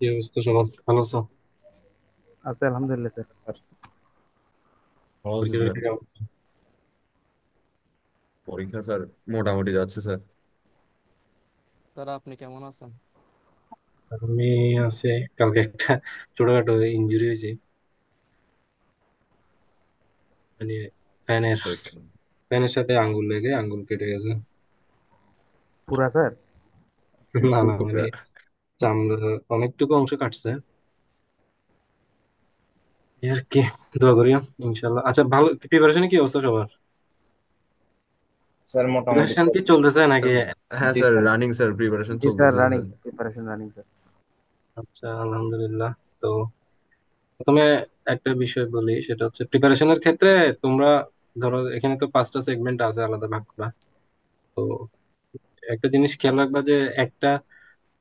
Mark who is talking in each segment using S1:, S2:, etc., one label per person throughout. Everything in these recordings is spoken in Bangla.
S1: কি অবস্থা সবার? ভালো আছো?
S2: আছে আলহামদুলিল্লাহ স্যার।
S3: স্যার ভালো আছি
S1: পরীক্ষা
S3: স্যার।
S1: টরীক্ষা কেমন?
S3: পরীক্ষা স্যার মোটামুটি যাচ্ছে স্যার।
S4: স্যার আপনি কেমন আছেন?
S1: আমি আছি। কালকে একটা ছোটখাটো ইনজুরি হয়েছে, মানে ফ্যানের
S3: পরীক্ষা
S1: ফ্যানের সাথে আঙ্গুল লেগে আঙ্গুল কেটে গেছে।
S2: পুরা স্যার?
S1: না না, মানে
S3: পুরা।
S1: চামড়া অনেকটুকু অংশ কাটছে, এই আর কি। দোয়া করি ইনশাল্লাহ। আচ্ছা, ভালো প্রিপারেশন কি অবস্থা সবার?
S3: স্যার মোটামুটি
S1: প্রিপারেশন কি
S3: চলতেছে।
S1: চলতেছে নাকি?
S3: স্যার হ্যাঁ স্যার,
S1: দিছেন?
S3: রানিং স্যার, প্রিপারেশন
S2: জি স্যার,
S3: চলতেছে
S2: running
S3: sir.
S2: Preparation running sir.
S1: আচ্ছা, আলহামদুলিল্লাহ। তো প্রথমে একটা বিষয় বলি, সেটা হচ্ছে প্রিপারেশনের ক্ষেত্রে তোমরা ধরো এখানে তো 5টা সেগমেন্ট আছে আলাদা ভাগ করা। তো একটা জিনিস খেয়াল রাখবা যে একটা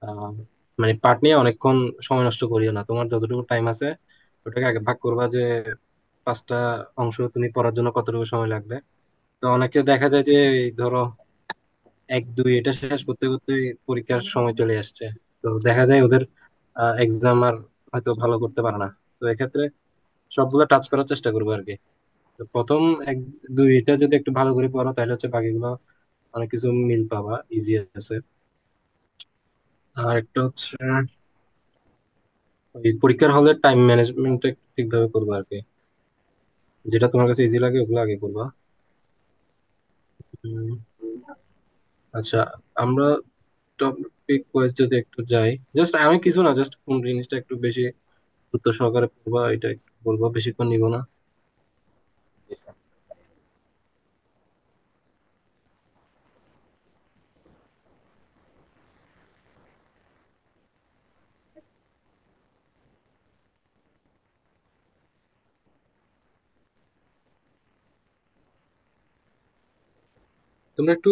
S1: আহ, মানে পার্ট নিয়ে অনেকক্ষণ সময় নষ্ট করিও না। তোমার যতটুকু টাইম আছে ওটাকে আগে ভাগ করবা যে 5টা অংশ তুমি পড়ার জন্য কতটুকু সময় লাগবে। তো অনেকে দেখা যায় যে এই ধরো 1 2 এটা শেষ করতে করতে পরীক্ষার সময় চলে আসছে। তো দেখা যায় ওদের এক্সাম আর হয়তো ভালো করতে পারে না। তো এক্ষেত্রে সবগুলো টাচ করার চেষ্টা করবো আর কি। তো প্রথম 1 2 এটা যদি একটু ভালো করে পড়ো তাহলে হচ্ছে বাকিগুলো অনেক কিছু মিল পাবা, ইজি আছে। আর একটা হচ্ছে ওই পরীক্ষার হলে টাইম ম্যানেজমেন্ট ঠিকভাবে করবো আর কি। যেটা তোমার কাছে ইজি লাগে ওগুলো আগে করবা। উম, আচ্ছা, আমরা টপিক ওয়াইজ যদি একটু যাই, জাস্ট আমি কিছু না, জাস্ট কোন জিনিসটা একটু বেশি গুরুত্ব সহকারে পড়বা এটা একটু বলবো, বেশিক্ষণ নিব না।
S3: জি স্যার।
S1: তোমরা একটু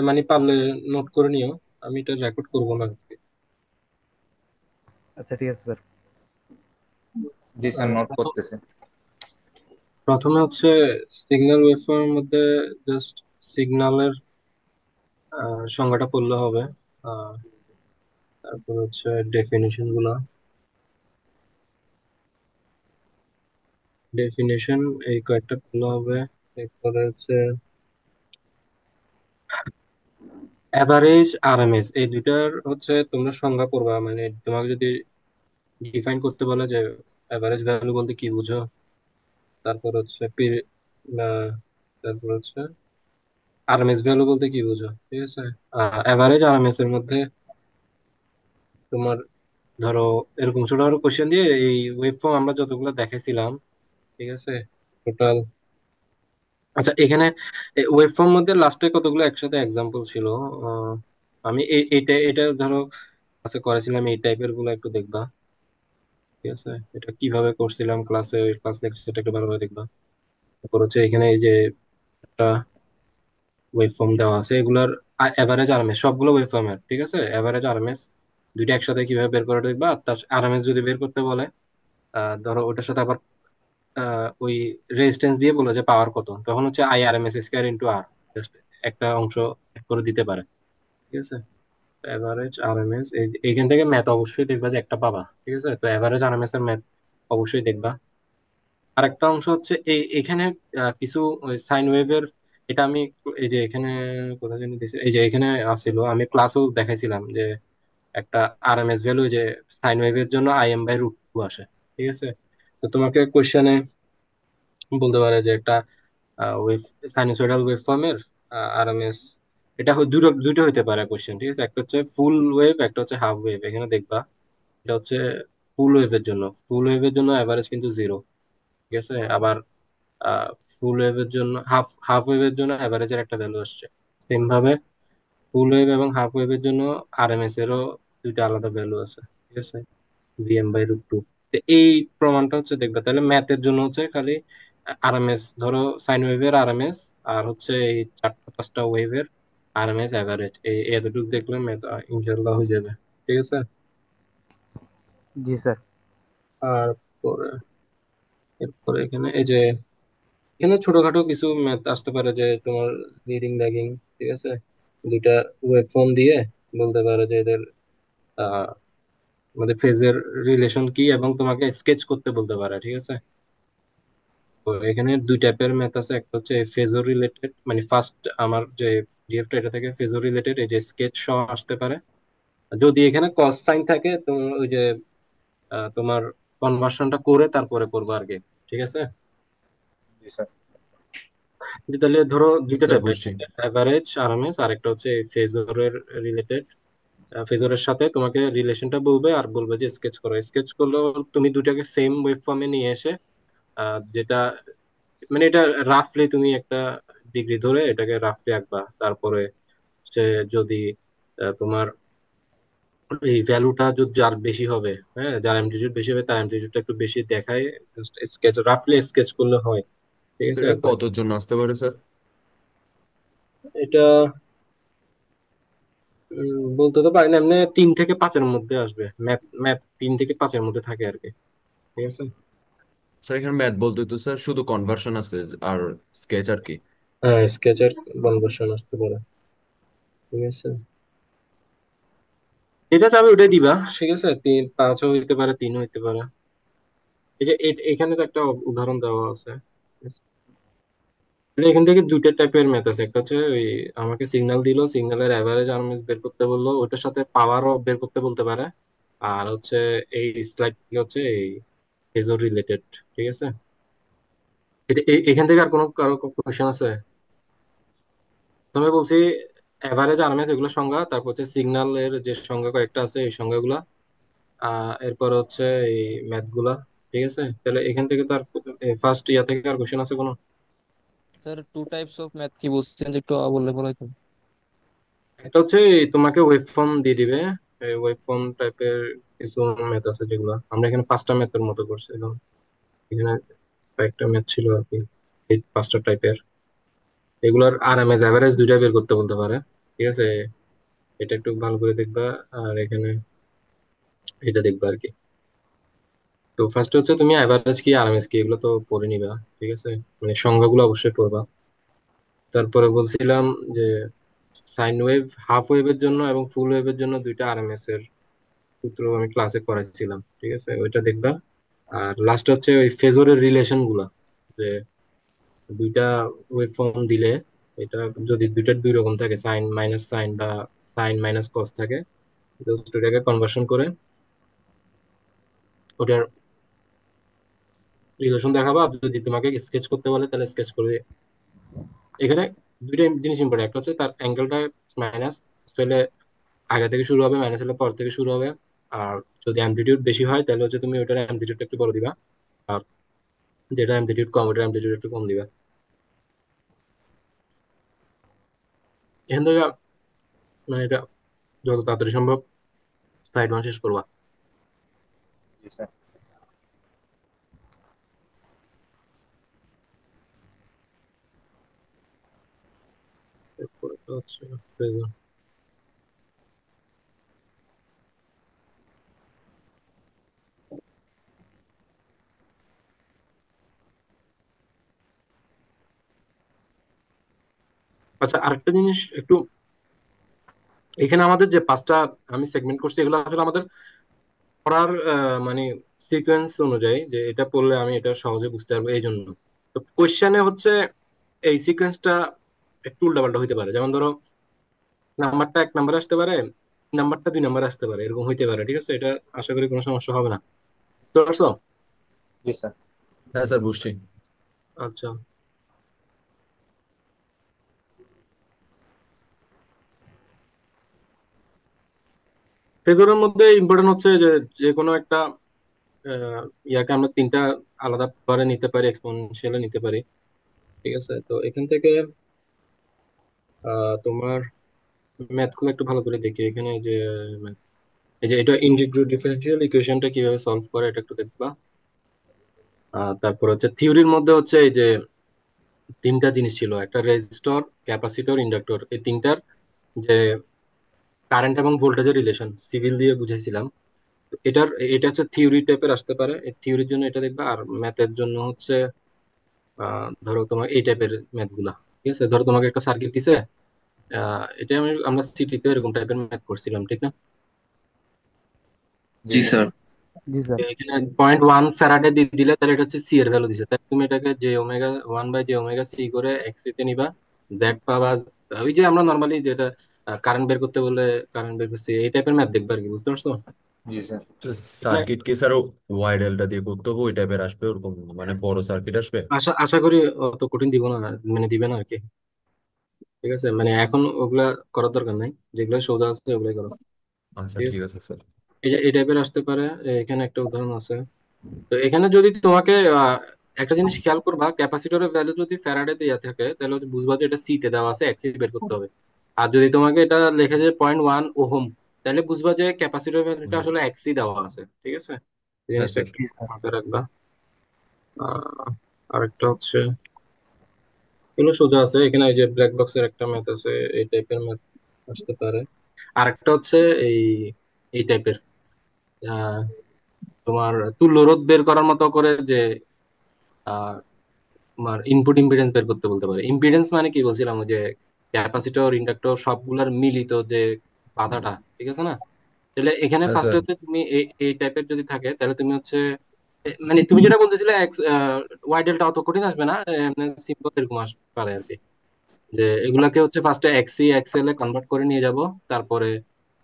S1: মানে পারলে নোট করে নিও, আমি এটা রেকর্ড করবো না।
S2: আচ্ছা ঠিক আছে স্যার।
S3: জি স্যার, নোট
S1: প্রথম
S3: করতেছে।
S1: প্রথমে হচ্ছে সিগন্যাল ওয়েভফর্মের মধ্যে জাস্ট সিগন্যালের সংজ্ঞাটা পড়লে হবে। আহ, তারপর হচ্ছে ডেফিনেশন গুলা, ডেফিনেশন এই কয়েকটা পড়লে হবে। এরপরে হচ্ছে অ্যাভারেজ আরএমএস, এই দুইটার হচ্ছে তোমরা সংজ্ঞা করবা। মানে তোমাকে যদি ডিফাইন করতে বলে যে অ্যাভারেজ ভ্যালু বলতে কি বুঝো, তারপর হচ্ছে আহ, তারপর হচ্ছে আরএমএস ভ্যালু বলতে কি বুঝো, ঠিক আছে। অ্যাভারেজ আরএমএস এর মধ্যে তোমার ধরো এরকম ছোট ছোট কোশ্চেন দিয়ে এই ওয়েব ফর্ম আমরা যতগুলো দেখাইছিলাম, ঠিক আছে, টোটাল। আচ্ছা, এখানে ওয়েব ফর্ম মধ্যে লাস্টে কতগুলো একসাথে এক্সাম্পল ছিল। আহ, আমি এইটা এটা ধরো ক্লাসে করেছিলাম, এই টাইপের গুলো একটু দেখবা, ঠিক আছে। এটা কিভাবে করছিলাম ক্লাসে, ক্লাস লেকচারটা একটু ভালোভাবে দেখবা। তারপর হচ্ছে এখানে এই যে একটা ওয়েব ফর্ম দেওয়া আছে, এগুলার এভারেজ আরএমএস সবগুলো ওয়েব ফর্মের, ঠিক আছে। এভারেজ আরএমএস দুইটা একসাথে কিভাবে বের করে দেখবা। আর তার আরএমএস যদি বের করতে বলে, ধরো ওটার সাথে আবার ওই রেজিস্ট্যান্স দিয়ে বলে যে পাওয়ার কত, তখন হচ্ছে IRMS স্কয়ার ইন্টু আর, জাস্ট একটা অংশ এক করে দিতে পারে, ঠিক আছে। এভারেজ আরএমএস এইখান থেকে ম্যাথ অবশ্যই দেখবা যে একটা পাবা, ঠিক আছে। তো এভারেজ আরএমএস এর ম্যাথ অবশ্যই দেখবা। আরেকটা অংশ হচ্ছে এই এখানে কিছু সাইন ওয়েভের, এটা আমি এই যে এখানে কোথায় জানি দিয়েছি, এই যে এখানে আসছিল, আমি ক্লাসেও দেখাইছিলাম যে একটা আরএমএস ভ্যালু যে সাইন ওয়েভের জন্য Im/√2 আসে, ঠিক আছে। তো তোমাকে কোশ্চেনে বলতে পারে যে একটা ওয়েভ সাইনোসয়েডাল ওয়েভ ফর্মের আরএমএস, এটা দুটো দুটো হইতে পারে কোশ্চেন, ঠিক আছে। একটা হচ্ছে ফুল ওয়েভ, একটা হচ্ছে হাফ ওয়েভ। এখানে দেখবা এটা হচ্ছে ফুল ওয়েভের জন্য অ্যাভারেজ কিন্তু 0, ঠিক আছে। আবার ফুল ওয়েভের জন্য হাফ হাফ ওয়েভের জন্য অ্যাভারেজের একটা ভ্যালু আসছে। সেম ভাবে ফুল ওয়েভ এবং হাফ ওয়েভের জন্য আরএমএস এরও দুইটা আলাদা ভ্যালু আছে, ঠিক আছে। Vm/√2। এই প্রমাণটা হচ্ছে দেখবা, তাহলে ম্যাথের জন্য হচ্ছে খালি আরএমএস, ধরো সাইন ওয়েভের আরএমএস, আর হচ্ছে এই 4টা 5টা ওয়েভের আরএমএস অ্যাভারেজ, এই এতটুকু দেখলে ম্যাথ ইনশাল্লাহ হয়ে যাবে, ঠিক আছে।
S2: জি স্যার।
S1: আর পরে এরপরে এখানে এই যে এখানে ছোটখাটো কিছু ম্যাথ আসতে পারে, যে তোমার লিডিং ল্যাগিং, ঠিক আছে। দুইটা ওয়েব ফর্ম দিয়ে বলতে পারে যে এদের আমাদের ফেজের রিলেশন কি এবং তোমাকে স্কেচ করতে বলতে পারে, ঠিক আছে? তো এখানে দুই টাইপের ম্যাথ আছে, একটা হচ্ছে ফেজর রিলেটেড, মানে ফার্স্ট আমার যে ডিএফটা এটা থেকে ফেজর রিলেটেড, এই যে স্কেচ সহ আসতে পারে। যদি এখানে কস সাইন থাকে তো ওই যে তোমার কনভার্সনটা করে তারপরে করবো আর কি, ঠিক আছে?
S3: জি স্যার।
S1: যে তাহলে ধরো দুইটা
S3: স্যার
S1: টাইপের,
S3: বুঝছি।
S1: অ্যাভারেজ আরএমএস আর একটা হচ্ছে ফেজরের রিলেটেড। ফেজরের সাথে তোমাকে রিলেশনটা বলবে আর বলবে যে স্কেচ করো, স্কেচ করলেও তুমি দুটাকে সেম ওয়েব ফর্মে নিয়ে এসে যেটা মানে এটা রাফলি তুমি একটা ডিগ্রি ধরে এটাকে রাফলি আঁকবা, তারপরে হচ্ছে যদি তোমার এই ভ্যালুটা যদি যার বেশি হবে, হ্যাঁ, যার অ্যামপ্লিটিউড বেশি হবে তার অ্যামপ্লিটিউডটা একটু বেশি দেখায়, স্কেচ রাফলি স্কেচ করলে হয়, ঠিক
S3: তো
S1: আছে?
S3: এটা
S1: তো
S3: কতর জন্য আসতে পারে স্যার?
S1: এটা বলতে তো পারি না, এমনি 3 থেকে 5-এর মধ্যে আসবে, ম্যাথ ম্যাথ 3 থেকে 5-এর মধ্যে থাকে আর কি, ঠিক আছে?
S3: স্যার এখানে ম্যাথ বলতে তো স্যার শুধু কনভার্সন আছে আর স্কেচ আর কি।
S1: হ্যাঁ, স্কেচের কনভার্সন আসতে পারে, ঠিক আছে? এটা চাবে ওটাই দিবা, ঠিক আছে? 3-5ও হইতে পারে, 3ও হইতে পারে। এই যে এখানে তো একটা উদাহরণ দেওয়া আছে, ঠিক আছে? মানে এখান থেকে দুইটা টাইপের ম্যাথ আছে, একটা হচ্ছে ওই আমাকে সিগন্যাল দিলো, সিগন্যালের অ্যাভারেজ আরএমএস বের করতে বললো, ওটার সাথে পাওয়ারও বের করতে বলতে পারে। আর হচ্ছে এই স্লাইড হচ্ছে এই ফেজর রিলেটেড, ঠিক আছে? এখান থেকে আর কোনো কারো কোয়েশ্চেন আছে? তুমি বলছি এভারেজ আরএমএস এগুলো সংজ্ঞা, তারপর হচ্ছে সিগন্যালের যে সংজ্ঞা কয়েকটা আছে এই সংজ্ঞাগুলা, এরপর হচ্ছে এই ম্যাথ গুলা, ঠিক আছে? তাহলে এখান থেকে তার ফার্স্ট ইয়া থেকে আর কোশ্চেন আছে কোনো?
S4: Sir two types of math কি বলছেন যে একটু বললে ভালো হতো।
S1: একটা হচ্ছে এই তোমাকে ওয়েব ফর্ম দিয়ে দিবে, এই ওয়েব ফর্ম টাইপের কিছু ম্যাথ আছে যেগুলো আমরা এখানে 5টা ম্যাথের মতো করছিলাম, এখানে কয়েকটা ম্যাথ ছিল আর কি, এই 5টা টাইপের। এগুলোর আরএমএস এভারেজ দুইটা বের করতে বলতে পারে, ঠিক আছে? এটা একটু ভালো করে দেখবা। আর এখানে এটা দেখবা আর কি। তো ফার্স্ট হচ্ছে তুমি অ্যাভারেজ কি আরএমএস কি এগুলো তো পড়ে নিবা, ঠিক আছে? মানে সংজ্ঞাগুলো অবশ্যই পড়বা। তারপরে বলছিলাম যে সাইন ওয়েভ, হাফ ওয়েভের জন্য এবং ফুল ওয়েভের জন্য দুইটা আরএমএস এর সূত্র আমি ক্লাসে করাইছিলাম, ঠিক আছে? ওইটা দেখবা। আর লাস্ট হচ্ছে ওই ফেজরের রিলেশন গুলা, যে দুইটা ওয়েভ ফর্ম দিলে এটা যদি দুইটার দুই রকম থাকে, সাইন মাইনাস সাইন বা সাইন মাইনাস কস থাকে, জাস্ট ওইটাকে কনভার্সন করে ওটার রিলেশন দেখাবা। আর যদি তোমাকে স্কেচ করতে বলে তাহলে স্কেচ করে। এখানে দুইটা জিনিস ইম্পর্টেন্ট, একটা হচ্ছে তার অ্যাঙ্গেলটা মাইনাস হলে আগে থেকে শুরু হবে, মাইনাস হলে পর থেকে শুরু হবে। আর যদি অ্যামপ্লিটিউড বেশি হয় তাহলে হচ্ছে তুমি ওটার অ্যামপ্লিটিউডটা একটু বড় দিবা, আর যেটা অ্যামপ্লিটিউড কম ওটার অ্যামপ্লিটিউড একটু কম দিবা। এখান থেকে মানে এটা যত তাড়াতাড়ি সম্ভব স্লাইড 1 শেষ করবা।
S3: জি স্যার।
S1: এরপরে তো হচ্ছে phasor। আচ্ছা, আরেকটা জিনিস একটু, এখানে আমাদের যে 5টা আমি সেগমেন্ট করছি এগুলো আসলে আমাদের পড়ার মানে সিকোয়েন্স অনুযায়ী, যে এটা পড়লে আমি এটা সহজে বুঝতে পারবো এই জন্য। তো কোয়েশ্চেনে হচ্ছে এই সিকোয়েন্সটা একটু উল্টাপাল্টা হইতে পারে, যেমন ধরো নাম্বারটা 1 নাম্বার আসতে পারে, নাম্বারটা 2 নাম্বার আসতে পারে, এরকম হইতে পারে, ঠিক আছে? এটা আশা করি কোনো সমস্যা হবে না, বুঝতে পারছো?
S3: জি স্যার। হ্যাঁ স্যার বুঝছি।
S1: আচ্ছা, ফেজরের মধ্যে ইম্পর্টেন্ট হচ্ছে যে যে কোনো একটা ইয়াকে আমরা 3টা আলাদা ভাবে নিতে পারি, এক্সপোনেনশিয়ালে নিতে পারি, ঠিক আছে? তো এখান থেকে তোমার ম্যাথ গুলো একটু ভালো করে দেখি। এখানে যে math, এই যে এটা ইন্টিগ্রাল ডিফারেনশিয়াল ইকুয়েশনটা কিভাবে সলভ করে এটা একটু দেখবা। তারপর হচ্ছে থিওরির মধ্যে হচ্ছে এই যে 3টা জিনিস ছিল, একটা রেজিস্টর, ক্যাপাসিটর, ইন্ডাক্টর, এই 3টার যে কারেন্ট এবং ভোল্টেজের রিলেশন সিভিল দিয়ে বুঝাইছিলাম। তো এটা হচ্ছে থিওরি টাইপের আসতে পারে, এই থিওরির জন্য এটা দেখবা। আর ম্যাথের জন্য হচ্ছে ধরো তোমার এই টাইপের ম্যাথ গুলা, ঠিক আছে? ধরো তোমাকে একটা সার্কিট দিছে, এটা আমরা সিটিতে এরকম টাইপের ম্যাথ করছিলাম, ঠিক না?
S3: জি জি স্যার।
S2: জি স্যার।
S1: এখানে 0.1 ফ্যারাডে দিয়ে দিলে তাহলে এটা হচ্ছে সি এর ভ্যালু দিছে, তাহলে তুমি এটাকে J omega 1/j omega C করে এক্সি তে নিবা, জেড পাবা। ওই যে আমরা নর্মালি যেটা কারেন্ট বের করতে বলে কারেন্ট বের করছি, এই টাইপের ম্যাথ দেখবা আর কি, বুঝতে পারছো?
S3: জি স্যার। তো
S1: এখানে
S3: সার্কিট কি স্যার ওয়াই ডেল্টা দিয়ে করতে হবে ওই টাইপের আসবে ওরকম, মানে বড় সার্কিট আসবে?
S1: আশা আশা করি অত কঠিন দিব না, মানে দিবে না আর কি। ঠিক আছে, মানে এখন ওগুলা করার দরকার নাই, যেগুলো সোজা আছে ওগুলাই করো।
S3: আচ্ছা
S1: ঠিক
S3: ঠিক
S1: আছে,
S3: আছে স্যার।
S1: এই টাইপের আসতে পারে। এখানে একটা উদাহরণ আছে। তো এখানে যদি তোমাকে একটা জিনিস খেয়াল করবা, ক্যাপাসিটরের ভ্যালু যদি ফ্যারাডে দেওয়া থাকে তাহলে হচ্ছে বুঝবা যে এটা সি তে দেওয়া আছে, এক্সি বের করতে হবে। আর যদি তোমাকে এটা লেখে যে 0.1 ওহম, তাহলে বুঝবা যে ক্যাপাসিটরের ভ্যালুটা
S3: জি।
S1: আসলে এক্সি দেওয়া আছে। ঠিক আছে, এই
S3: হ্যাঁ
S1: জিনিসটা
S3: স্যার।
S1: একটু
S2: জি স্যার।
S1: মাথায় রাখবা। আহ, আরেকটা হচ্ছে, এগুলো সোজা আছে, এখানে এই যে ব্ল্যাক বক্সের একটা ম্যাথ আছে, এই টাইপের ম্যাথ আসতে পারে। আরেকটা হচ্ছে এই এই টাইপের তোমার তুল্য রোধ বের করার মতো করে যে তোমার ইনপুট ইম্পিডেন্স বের করতে বলতে পারে। ইম্পিডেন্স মানে কি বলছিলাম, ওই যে ক্যাপাসিটর ইন্ডাক্টর সবগুলার মিলিত যে বাধাটা, ঠিক আছে না? তাহলে এখানে
S3: হ্যাঁ
S1: ফার্স্টে
S3: স্যার।
S1: হচ্ছে তুমি এই এই টাইপের যদি থাকে তাহলে তুমি হচ্ছে মানে তুমি যেটা বলতেছিলে ওয়াই ডেল্টা অত কঠিন আসবে না, সিম্পল এরকম আসতে পারে আর কি। যে এগুলাকে হচ্ছে ফার্স্টে এক্সি এক্সএল এ কনভার্ট করে নিয়ে যাব, তারপরে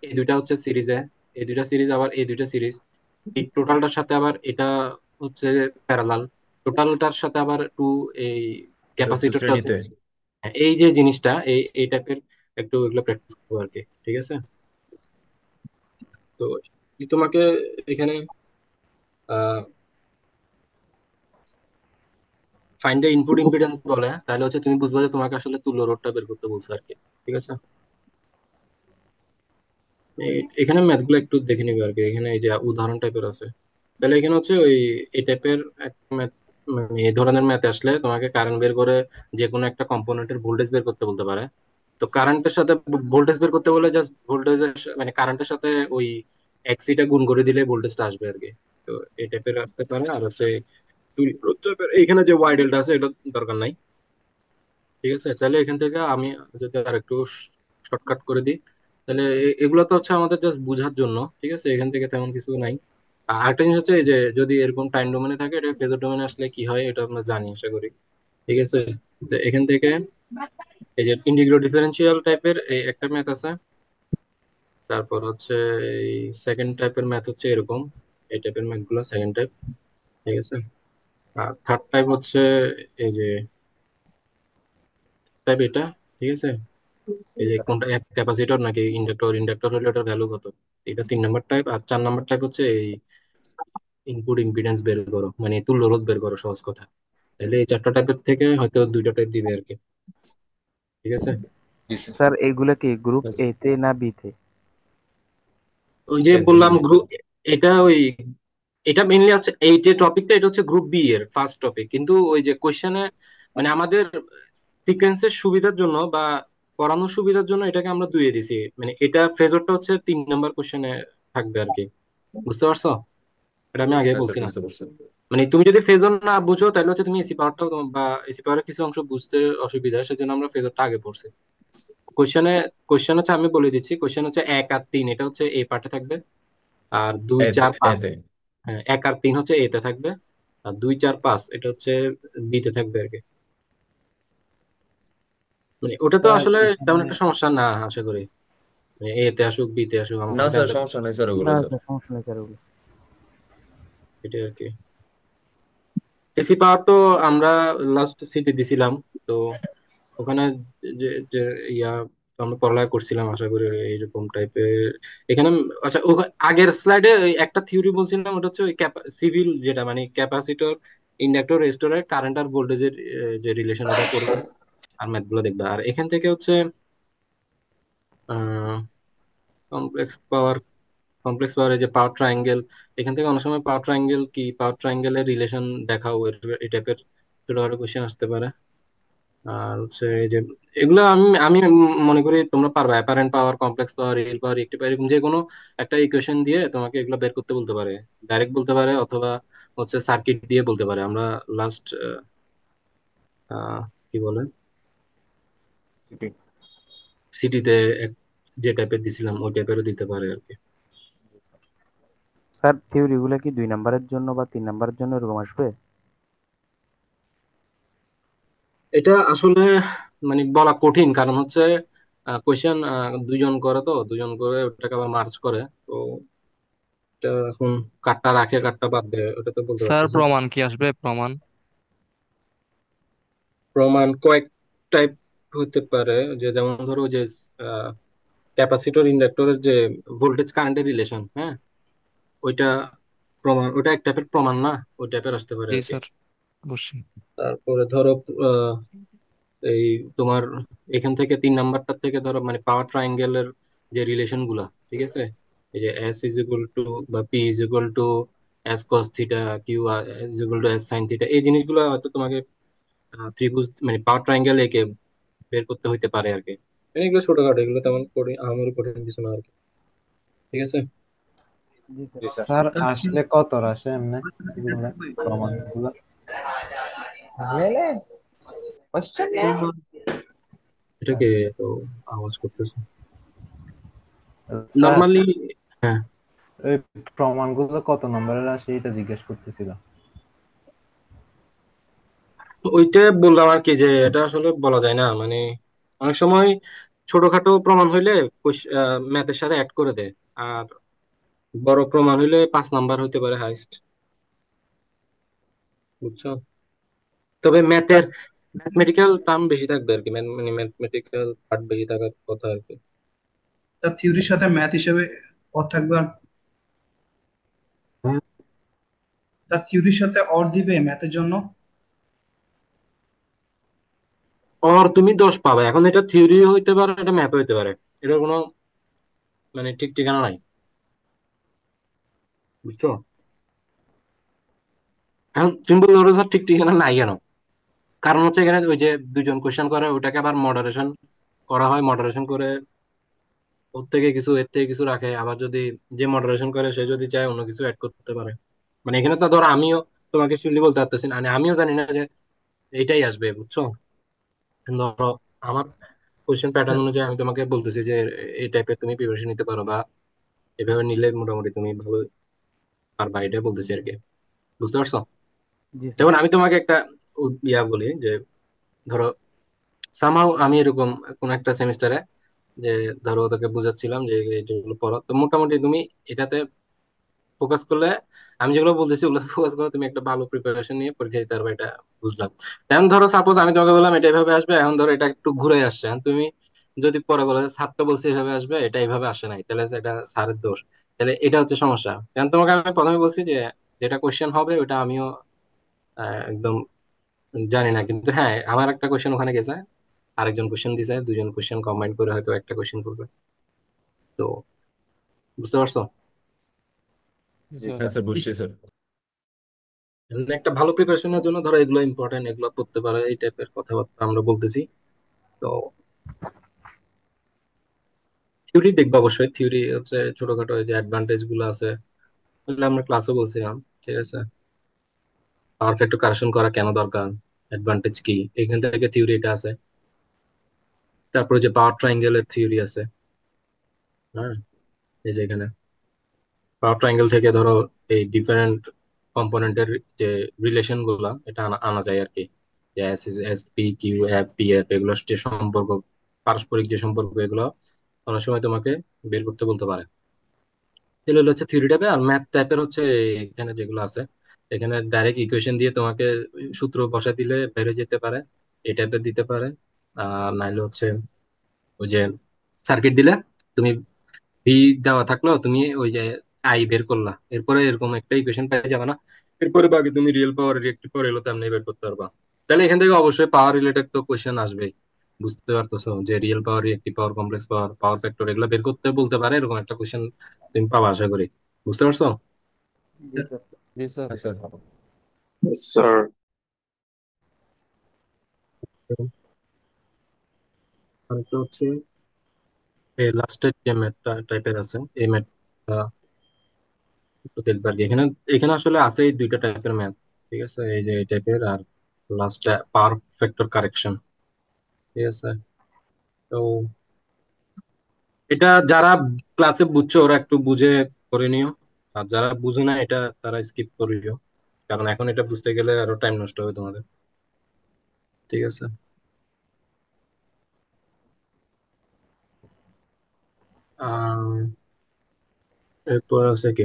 S1: এই দুইটা হচ্ছে সিরিজে, এই দুইটা সিরিজ আবার এই দুইটা সিরিজ, এই টোটালটার সাথে আবার এটা হচ্ছে প্যারালাল, টোটালটার সাথে আবার টু এই
S3: এটা হচ্ছে
S1: ক্যাপাসিটরটা হচ্ছে।
S3: শ্রেণীতে।
S1: হ্যাঁ, এই যে জিনিসটা এই টাইপের একটু এগুলো প্র্যাকটিস করবো আর কি। ঠিক আছে, তো তোমাকে এখানে ফাইন্ড দ্য ইনপুট ইম্পিডেন্স বলে, তাহলে হচ্ছে তুমি বুঝবা যে তোমাকে আসলে তুল্য রোধটা বের করতে বলছে আর কি। ঠিক আছে, এখানে ম্যাথ গুলো একটু দেখে নিবে আর কি, এখানে এই যে উদাহরণ টাইপের আছে। তাহলে এখানে হচ্ছে ওই এই টাইপের ম্যাথ, মানে এই ধরনের ম্যাথ আসলে তোমাকে কারেন্ট বের করে যে কোনো একটা কম্পোনেন্টের ভোল্টেজ বের করতে বলতে পারে। তো কারেন্টের সাথে ভোল্টেজ বের করতে বলে জাস্ট ভোল্টেজের মানে কারেন্টের সাথে ওই এক্সিটা গুণ করে দিলে ভোল্টেজটা আসবে আর কি। তো এই টাইপের আসতে পারে। আর হচ্ছে এইখানে যে ওয়াই ডেল্টা আছে এটা দরকার নাই। ঠিক আছে, তাহলে এখান থেকে আমি যদি আর একটু শর্টকাট করে দিই, তাহলে এগুলো তো হচ্ছে আমাদের জাস্ট বোঝার জন্য। ঠিক আছে, এখান থেকে তেমন কিছু নাই। আর আরেকটা জিনিস হচ্ছে এই যে যদি এরকম টাইম ডোমেনে থাকে, এটা ফেজর ডোমেনে আসলে কি হয় এটা আমরা জানি আশা করি। ঠিক আছে, তো এখান থেকে এই যে ইন্টিগ্রাল ডিফারেন্সিয়াল টাইপের এই একটা ম্যাথ আছে, তারপর হচ্ছে এই সেকেন্ড টাইপের ম্যাথ হচ্ছে এরকম, এই টাইপের ম্যাথ গুলো সেকেন্ড টাইপ। ঠিক আছে, আর থার্ড টাইপ হচ্ছে এই যে টাইপ এটা। ঠিক আছে, এই
S2: জি
S1: যে
S2: স্যার।
S1: কোনটা ক্যাপাসিটর নাকি ইন্ডাক্টর, ইন্ডাক্টর হলে এটার ভ্যালু কত, এটা 3 নাম্বার টাইপ। আর 4 নাম্বার টাইপ হচ্ছে এই ইনপুট ইম্পিডেন্স বের করো, মানে তুল্য রোধ বের করো সহজ কথা। তাহলে এই 4টা টাইপের থেকে হয়তো 2টা টাইপ দিবে আর কি। ঠিক আছে,
S3: জি স্যার।
S2: স্যার এইগুলা কি গ্রুপ
S3: ব্যাস,
S2: এ তে না বি তে?
S1: ওই যে
S3: একদমই
S1: বললাম
S3: জি স্যার।
S1: গ্রুপ, এটা ওই এটা মেইনলি হচ্ছে এই যে টপিকটা, এটা হচ্ছে গ্রুপ বি এর ফার্স্ট টপিক, কিন্তু ওই যে কোশ্চেনে মানে আমাদের সিকোয়েন্সের সুবিধার জন্য বা পড়ানোর সুবিধার জন্য এটাকে আমরা দুইয়ে দিছি, মানে এটা ফেজরটা হচ্ছে 3 নাম্বার কোশ্চেনে থাকবে আর কি। বুঝতে পারছো? এটা আমি আগে
S3: হ্যাঁ স্যার
S1: বলছি না।
S3: বুঝতে পারছি।
S1: মানে তুমি যদি ফেজর না বুঝো তাহলে হচ্ছে তুমি এসি পাওয়ারটাও বা এসি পাওয়ারের কিছু অংশ বুঝতে অসুবিধা, সেজন্য আমরা ফেজরটা আগে পড়ছি। কোশ্চেনে কোশ্চেন হচ্ছে আমি বলে দিচ্ছি, কোশ্চেন হচ্ছে 1 আর 3 এটা হচ্ছে এই পার্টে থাকবে, আর দুই
S3: এতে
S1: চার পাঁচ
S3: এতে
S1: হ্যাঁ 1 আর 3 হচ্ছে এতে থাকবে, আর 2 4 5 এটা হচ্ছে বিতে থাকবে আর কি। মানে ওটা তো
S2: স্যার
S1: আসলে তেমন
S2: এখানে
S1: একটা সমস্যা না আশা করি, মানে এতে আসুক বিতে আসুক
S3: না
S1: আমাদের
S3: স্যার,
S1: অ্যান্সার
S3: সমস্যা নাই স্যার ওগুলো
S2: না
S3: স্যার।
S2: স্যার, সমস্যা নেই স্যার ওগুলো।
S1: এটাই আর কি। এসি পাওয়ার তো আমরা লাস্ট সিটে দিছিলাম, তো ওখানে যে যে ইয়া তো আমরা পড়ালেখা করছিলাম আশা করি এইরকম টাইপের। এখানে আচ্ছা আগের স্লাইডে একটা থিওরি বলছিলাম, ওটা হচ্ছে ওই সিভিল যেটা মানে ক্যাপাসিটর ইন্ডাক্টর রেজিস্টরের কারেন্ট আর ভোল্টেজের যে রিলেশন ওটা পড়বে, আর ম্যাথ গুলো দেখবে। আর এখান থেকে হচ্ছে কমপ্লেক্স পাওয়ার, কমপ্লেক্স পাওয়ার এই যে পাওয়ার ট্রায়াঙ্গেল, এখান থেকে অনেক সময় পাওয়ার ট্রায়াঙ্গেল কি পাওয়ার ট্রায়াঙ্গেলের রিলেশন দেখাও, এই টাইপের ছোটখাটো কোয়েশ্চেন আসতে পারে। আর হচ্ছে এই যে এগুলো আমি আমি মনে করি তোমরা পারবে, apparent power, complex power, real power, reactive power, এরকম যে কোনো একটা ইকুয়েশন দিয়ে তোমাকে এগুলো বের করতে বলতে পারে, ডাইরেক্ট বলতে পারে অথবা হচ্ছে সার্কিট দিয়ে বলতে পারে। আমরা লাস্ট কি বলে সিটিতে যে টাইপের দিছিলাম ওই টাইপেরও দিতে পারে আর কি।
S2: স্যার থিওরি গুলো কি 2 নাম্বারের জন্য বা 3 নাম্বারের জন্য এরকম আসবে?
S1: এটা আসলে মানে বলা কঠিন, কারণ হচ্ছে কোয়েশ্চেন দুজন করে, তো দুজন করে ওটাকে আবার মার্চ করে। তো এটা এখন কাটটা রাখে কাটটা বাদ দেয় ওটা তো বলতে
S4: স্যার
S1: পারতেছি না।
S4: প্রমাণ কি আসবে, প্রমাণ?
S1: প্রমাণ কয়েক টাইপ হতে পারে, যে যেমন ধরো যে ক্যাপাসিটর ইন্ডাক্টরের যে ভোল্টেজ কারেন্টের রিলেশন, হ্যাঁ, ওইটা প্রমাণ, ওইটা এক টাইপের প্রমাণ না, ওই টাইপের আসতে পারে
S4: জি
S1: আর কি।
S4: স্যার, অবশ্যই।
S1: তারপরে ধরো আহ, এই তোমার এখান থেকে 3 নাম্বারটা থেকে ধরো মানে পাওয়ার ট্রায়াঙ্গেলের যে রিলেশন গুলা, ঠিক আছে, এই যে এস ইজ ইকুয়াল টু বা P is equal to S cos theta, Q is equal to S sine theta, এই জিনিসগুলো হয়তো তোমাকে ত্রিভুজ মানে পাওয়ার ট্রায়াঙ্গেল একে বের করতে হইতে পারে আর কি। মানে এগুলো ছোটখাটো, এগুলো তেমন কঠিন, আমার কঠিন কিছু না আর কি। ঠিক আছে।
S2: জি স্যার।
S5: জি স্যার।
S6: স্যার আসলে কত আসে এমনি এগুলা প্রমাণগুলো?
S1: এটা কি এত আওয়াজ করতেছে
S6: স্যার
S1: নর্মালি? হ্যাঁ,
S6: ওই প্রমাণগুলো কত নম্বরের আসে এটা জিজ্ঞেস করতেছিলাম।
S1: ওইটা বললাম আর কি, যে এটা আসলে বলা যায় না, মানে অনেক সময় ছোটখাটো প্রমাণ হইলে ম্যাথের সাথে অ্যাড করে দেয়, আর বড় প্রমাণ হইলে 5 নাম্বার হইতে পারে হাইস্ট, বুঝছো? তবে ম্যাথের ম্যাথমেটিক্যাল টার্ম বেশি থাকবে আর কি, মানে ম্যাথমেটিক্যাল পার্ট বেশি থাকার কথা আর কি।
S7: তার থিওরির সাথে ম্যাথ হিসেবে অর থাকবে, আর
S1: হুম।
S7: তার থিওরির সাথে অর দিবে ম্যাথের জন্য।
S1: আর তুমি 10 পাবে, এখন এটা থিওরি হইতে পারে, এটা ম্যাথ হইতে পারে, এটা কোনো মানে ঠিক ঠিকানা নাই, বুঝছো? এখন তুমি বললো ওরা স্যার ঠিক ঠিকানা নাই কেন? কারণ হচ্ছে এখানে ওই যে দুজন কোশ্চেন করে, ওটাকে আবার মডারেশন করা হয়, মডারেশন করে ওর থেকে কিছু এর থেকে কিছু রাখে, আবার যদি যে মডারেশন করে সে যদি চায় অন্য কিছু অ্যাড করতে পারে। মানে এখানে তো ধর আমিও তোমাকে শিওরলি বলতে পারতেছি না, মানে আমিও জানি না যে এইটাই আসবে, বুঝছো? ধরো আমার কোশ্চেন প্যাটার্ন অনুযায়ী আমি তোমাকে বলতেছি যে এই টাইপের তুমি প্রিপারেশন নিতে পারো, বা এভাবে নিলে মোটামুটি তুমি ভালো পারবা, এটাই বলতেছি আর কি। বুঝতে পারছো?
S2: জি স্যার।
S1: যেমন আমি তোমাকে একটা ইয়া বলি, যে ধরো সামহাও আমি এরকম কোন একটা সেমিস্টারে, যে ধরো তোকে বুঝাচ্ছিলাম যে এইগুলো পড়ো, তো মোটামুটি তুমি এটাতে ফোকাস করলে, আমি যেগুলো বলতেছি ওগুলো ফোকাস করলে তুমি একটা ভালো প্রিপারেশন নিয়ে পরীক্ষা দিতে পারবে, এটা বুঝলাম। এখন ধরো সাপোজ আমি তোমাকে বললাম এটা এইভাবে আসবে, এখন ধরো এটা একটু ঘুরে আসছে, এখন তুমি যদি পরে বলো ছাত্র বলছে এইভাবে আসবে, এটা এইভাবে আসে নাই, তাহলে এটা স্যারের দোষ, তাহলে এটা হচ্ছে সমস্যা। কারণ তোমাকে আমি প্রথমে বলছি যে যেটা কোশ্চেন হবে ওটা আমিও একদম জানি না, কিন্তু হ্যাঁ আমার একটা কোশ্চেন ওখানে গেছে, আরেকজন কোশ্চেন দিছে, দুজন কোশ্চেন কম্বাইন করে হয়তো একটা কোশ্চেন করবে। তো বুঝতে পারছো?
S4: জি
S5: জি
S4: স্যার।
S3: হ্যাঁ
S5: স্যার।
S3: স্যার, বুঝছি স্যার।
S1: এমনি একটা ভালো প্রিপারেশনের জন্য ধরো এগুলো ইম্পর্টেন্ট, এগুলো পড়তে পারে, এই টাইপের কথাবার্তা আমরা বলতেছি। তো থিওরি দেখবো অবশ্যই, থিওরি হচ্ছে ছোটখাটো এই যে অ্যাডভান্টেজ গুলো আছে ওগুলো আমরা ক্লাসে বলছিলাম, ঠিক আছে? পাওয়ার ফ্যাক্টর কারেকশন করা কেন দরকার, অ্যাডভান্টেজ কি, এখান থেকে থিওরি এটা আছে। তারপরে যে পাওয়ার ট্রায়াঙ্গেলের থিওরি আছে, হ্যাঁ, এই যে এখানে পাওয়ার ট্রায়াঙ্গেল থেকে ধরো এই ডিফারেন্ট কম্পোনেন্টের যে রিলেশন গুলা, এটা আনা আনা যায় আর কি, যে S S P Q F P F, এগুলো যে সম্পর্ক, পারস্পরিক যে সম্পর্ক, এগুলো অনেক সময় তোমাকে বের করতে বলতে পারে। এগুলো হচ্ছে থিওরি টাইপের। আর ম্যাথ টাইপের হচ্ছে এখানে যেগুলো আছে, এখানে ডাইরেক্ট ইকুয়েশন দিয়ে তোমাকে সূত্র বসা দিলে বের হয়ে যেতে পারে, এই টাইপের দিতে পারে। আর নাইলে হচ্ছে ওই যে সার্কিট দিলে তুমি ভি দেওয়া থাকলো, তুমি ওই যে আই বের করলা, এরপরে এরকম একটা ইকুয়েশন পেয়ে যাবে না, এরপরে বাকি তুমি রিয়েল পাওয়ার রিয়েক্টিভ পাওয়ার এলো তেমনি বের করতে পারবা। তাহলে এখান থেকে অবশ্যই পাওয়ার রিলেটেড তো কোয়েশ্চেন আসবেই, বুঝতে পারতেছো? যে রিয়েল পাওয়ার, রিয়েক্টিভ পাওয়ার, কমপ্লেক্স পাওয়ার, পাওয়ার ফ্যাক্টর, এগুলো বের করতে বলতে পারে, এরকম একটা কোয়েশ্চেন তুমি পাবা আশা করি। বুঝতে পারছো?
S2: জি স্যার।
S4: জি স্যার।
S3: হ্যাঁ স্যার।
S5: স্যার।
S1: আর তো হচ্ছে এই লাস্টের যে ম্যাথটা টাইপের আছে, এই ম্যাথটা একটু দেখবা আর কি। এখানে এখানে আসলে আছে এই দুইটা টাইপের ম্যাথ, ঠিক আছে, এই যে এই টাইপের, আর লাস্ট পাওয়ার ফ্যাক্টর কারেকশন, ঠিক আছে। তো এটা যারা ক্লাসে বুঝছো ওরা একটু বুঝে করে নিও, আর যারা বুঝে না এটা তারা স্কিপ করিও, কারণ এখন এটা বুঝতে গেলে আরো টাইম নষ্ট হবে তোমাদের। ঠিক আছে। আহ এরপর আছে কি?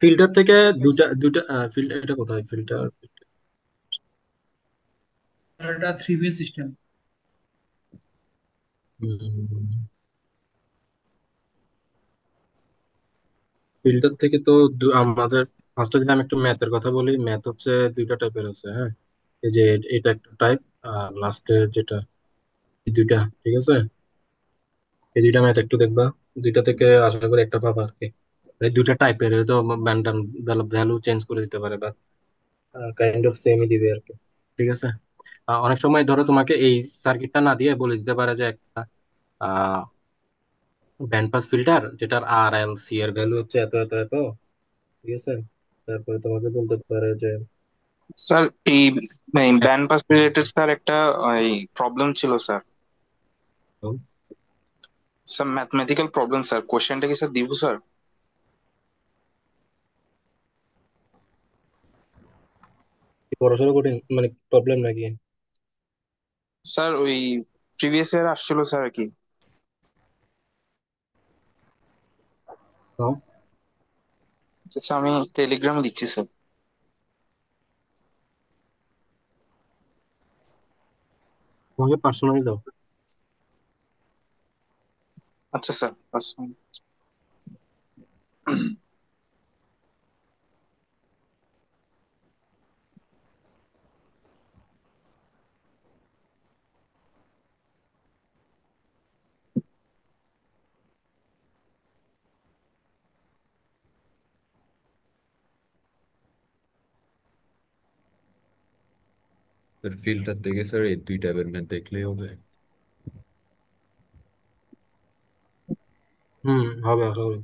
S1: ফিল্টার থেকে দুটা দুটা ফিল্টার, এটা কোথায় ফিল্টার?
S7: এটা 3 ওয়ে সিস্টেম।
S1: ফিল্টার থেকে তো আমাদের ফার্স্টে যদি আমি একটু ম্যাথের কথা বলি, ম্যাথ হচ্ছে দুইটা টাইপের আছে, হ্যাঁ। এই যে এটা একটা টাইপ, আর লাস্টে যেটা, এই দুইটা। ঠিক আছে, এই দুইটা ম্যাথ একটু দেখবা, দুইটা থেকে আশা করি একটা পাবা আর কি। এই দুইটা টাইপের তো ব্যান্ডাম ভ্যালু চেঞ্জ করে দিতে পারে, বা কাইন্ড অফ সেমই দিবে আর কি। ঠিক আছে। অনেক সময় ধরো তোমাকে এই সার্কিটটা না দিয়ে বলে দিতে পারে যে একটা ব্যান্ড পাস ফিল্টার যেটার আর এল সি এর ভ্যালু হচ্ছে এত এত এত। ঠিক আছে, তারপরে তোমাকে বলতে পারে যে
S5: স্যার এই
S1: এক-
S5: ব্যান্ড পাস রিলেটেড স্যার একটা প্রবলেম ছিল sir. Sir mathematical problem sir, কোশ্চেনটা কি স্যার দিব স্যার?
S1: বড়সড় কঠিন মানে প্রবলেম নাকি?
S5: স্যার ওই প্রিভিয়াস ইয়ার আসছিল স্যার আর কি।
S1: হ্যাঁ,
S5: স্যার আমি টেলিগ্রামে দিচ্ছি স্যার।
S1: তোমাকে পার্সোনালি দাও।
S5: আচ্ছা স্যার,
S3: ফিল্টার থেকে স্যার এই দুই টাইপের ম্যাথ দেখলেই হবে।
S1: হবে আশা করি।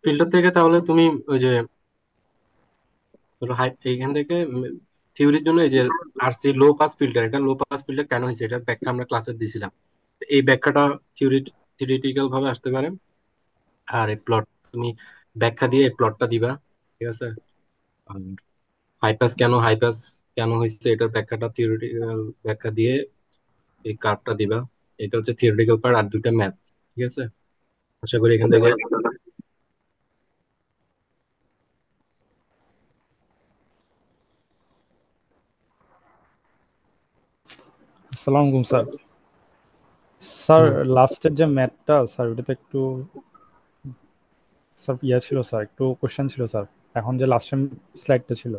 S1: ফিল্টার থেকে তাহলে তুমি ওই যে ধরো এইখান থেকে থিওরির জন্য এই যে আরসি লো পাস ফিল্টার, এটা লো পাস ফিল্টার কেন হয়েছে এটার ব্যাখ্যা আমরা ক্লাসে দিয়েছিলাম। তো এই ব্যাখ্যাটা থিওরিটিক্যাল ভাবে আসতে পারে। আর এই প্লট তুমি ব্যাখ্যা দিয়ে এই প্লটটা দিবা। ঠিক আছে। আর হাই পাস কেন হয়েছে এটার ব্যাখ্যাটা থিওরিটিক্যাল ব্যাখ্যা দিয়ে এই কার্ভটা দিবা। এটা হচ্ছে থিওরিটিক্যাল পার্ট, আর দুইটা ম্যাথ। ঠিক আছে, আশা করি এখান থেকে।
S8: আসসালামু আলাইকুম স্যার। স্যার
S1: হুম,
S8: লাস্টের যে ম্যাথটা স্যার ওটাতে একটু স্যার ইয়ে ছিল স্যার, একটু কোশ্চেন ছিল স্যার। এখন যে লাস্টের স্লাইডটা ছিল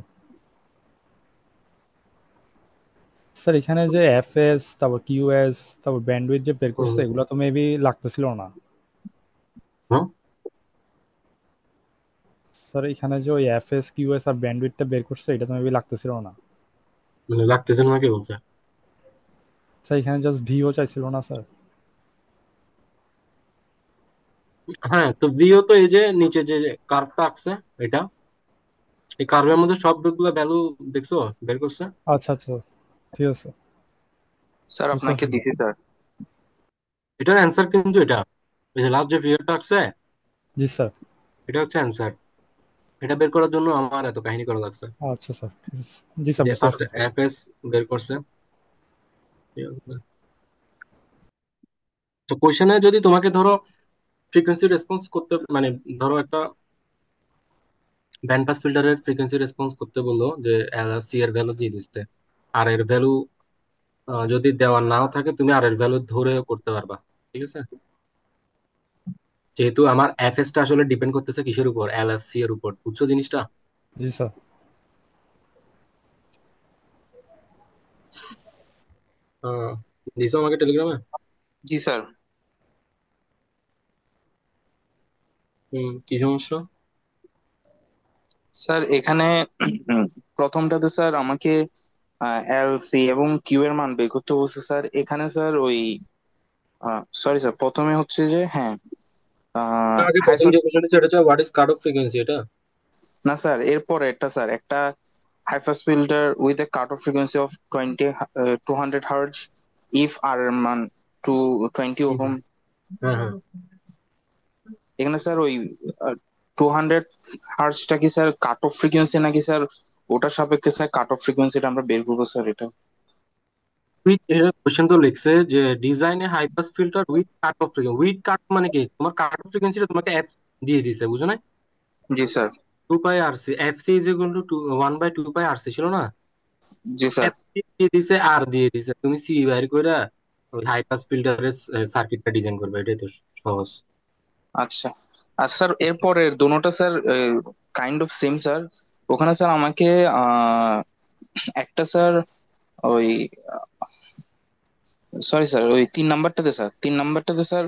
S8: স্যার, এখানে যে এফএস তারপর কিউএস তারপর ব্যান্ডউইথ যে বের
S1: হুম,
S8: করছে এগুলো তো মেবি লাগতেছিল না
S1: হ্যাঁ,
S8: স্যার। এখানে যে ওই এফএস কিউএস আর ব্যান্ডউইথটা বের করছে এটা তো মেবি লাগতেছিল না
S1: মানে লাগতেছে না কি বলছে?
S8: স্যার। এখানে জাস্ট ভিও চাইছিল না স্যার?
S1: হ্যাঁ, তো ভিও তো এই যে নিচে যে কার্ভটা আছে, এটা এই কার্ভের মধ্যে সবগুলো ভ্যালু দেখছো বের করছে।
S8: আচ্ছা আচ্ছা, ঠিক আছে।
S5: স্যার
S8: বুঝতে
S5: আপনাকে
S8: পারছি স্যার।
S5: দিছি স্যার।
S1: এটার অ্যান্সার কিন্তু এটা, এই যে লাস্ট যে ভিওটা আছে,
S8: জি স্যার।
S1: এটা হচ্ছে অ্যান্সার। এটা বের করার জন্য আমার এত কাহিনী করা লাগছে।
S8: আচ্ছা স্যার, ঠিক আছে। জি স্যার,
S1: যে
S8: বুঝতে
S1: ফার্স্ট
S8: পারছি স্যার।
S1: এফ এস বের করছে। ঠিক আছে? তো কোশ্চেনে যদি তোমাকে ধরো ফ্রিকোয়েন্সি রেসপন্স করতে, মানে ধরো একটা ব্যান্ড পাস ফিল্টারের ফ্রিকোয়েন্সি রেসপন্স করতে বললো যে এল আর সি এর ভ্যালু দিয়ে দিচ্ছে। আর এর ভ্যালু যদি দেওয়া নাও থাকে তুমি আর এর ভ্যালু ধরে করতে পারবা। ঠিক আছে, যেহেতু আমার এফএস টা আসলে ডিপেন্ড করতেছে কিসের উপর, এল আর সি এর উপর, বুঝছো জিনিসটা?
S8: জি স্যার।
S1: আহ, দিছো আমাকে টেলিগ্রামে?
S5: জি স্যার।
S1: কি সমস্যা?
S5: স্যার এখানে উম, প্রথমটাতে স্যার আমাকে এল সি এবং কিউ এর মান বের করতে বলছে স্যার। এখানে স্যার ওই সরি স্যার, প্রথমে হচ্ছে যে হ্যাঁ
S1: আগে
S5: হাই,
S1: প্রথম যে কোশ্চেনটা সেটা হচ্ছে what is cut off frequency, এটা।
S5: না স্যার এরপরে একটা স্যার, একটা high pass filter with a cut off frequency of 200 hertz if R এর মান টু 20 ওহম।
S1: হ্যাঁ, হ্যাঁ।
S5: এখানে স্যার ওই 200 হার্জটা কি স্যার কাট অফ ফ্রিকোয়েন্সি নাকি স্যার ওটার সাপেক্ষে স্যার কাট অফ ফ্রিকোয়েন্সিটা আমরা বের করবো স্যার এটা?
S1: উইথ, এটা কোশ্চেন তো লিখছে যে design a high pass filter with cut off frequency. With cut মানে কি, তোমার কাট অফ ফ্রিকোয়েন্সিটা তোমাকে এফ দিয়ে দিছে, বুঝো না?
S5: জি sir.
S1: 2 pi RC, F C is equal to 1/2 pi RC ছিল না?
S5: জি স্যার।
S1: এফ সি দিয়ে দিছে, আর দিয়ে দিছে, তুমি সি বাইর কইরা ওই হাই পাস ফিল্টারের সার্কিটটা ডিজাইন করবে, এটাই তো সহজ।
S5: আচ্ছা। আর স্যার এরপরের দোনোটা sir kind of same sir. ওখানে স্যার আমাকে আহ একটা স্যার ওই সরি স্যার, ওই 3 নাম্বারটাতে স্যার, 3 নাম্বারটাতে স্যার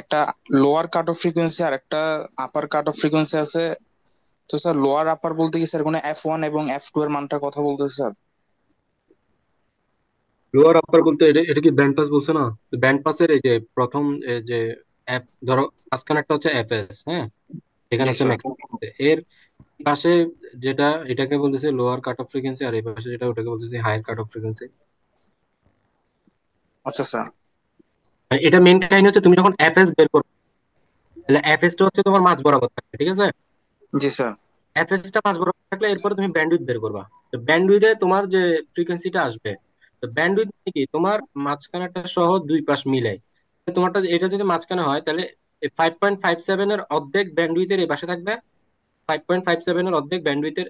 S5: একটা লোয়ার কাট অফ ফ্রিকোয়েন্সি আর একটা আপার কাট অফ ফ্রিকোয়েন্সি আছে। তো স্যার লোয়ার আপার বলতে কি স্যার কোনো F1 এবং F2 এর মানটার কথা বলতেছে স্যার?
S1: লোয়ার আপার বলতে এটা এটা কি ব্যান্ড পাস বলছে না? ব্যান্ড পাসের এই যে প্রথম এই যে অ্যাপ, ধরো মাঝখানে একটা হচ্ছে এফএস, হ্যাঁ, এখানে
S5: জি
S1: হচ্ছে
S5: স্যার।
S1: ম্যাক্সিমাম। এর পাশে যেটা, এটাকে বলতেছে লোয়ার কাট অফ ফ্রিকোয়েন্সি, আর এই পাশে যেটা ওটাকে বলতেছে হায়ার কাট অফ ফ্রিকোয়েন্সি।
S5: আচ্ছা স্যার।
S1: এটা মেইন কাহিনী হচ্ছে তুমি যখন এফএস বের করবে, তাহলে এফএস টা হচ্ছে তোমার মাঝ বরাবর থাকবে, ঠিক আছে?
S5: জি স্যার।
S1: এফএস টা মাঝ বরাবর থাকলে এরপরে তুমি ব্যান্ডউইথ বের করবা। তো ব্যান্ডউইথে তোমার যে ফ্রিকোয়েন্সিটা আসবে, তো ব্যান্ডউইথ মানে কি, তোমার মাঝখানেটা সহ দুই পাশ মিলাই। তো তোমারটা এটা যদি মাঝখানে হয় তাহলে 5.57 এর অর্ধেক ব্যান্ডউইথের এই পাশে থাকবে, 5.57 এর অর্ধেক ব্যান্ডউইথের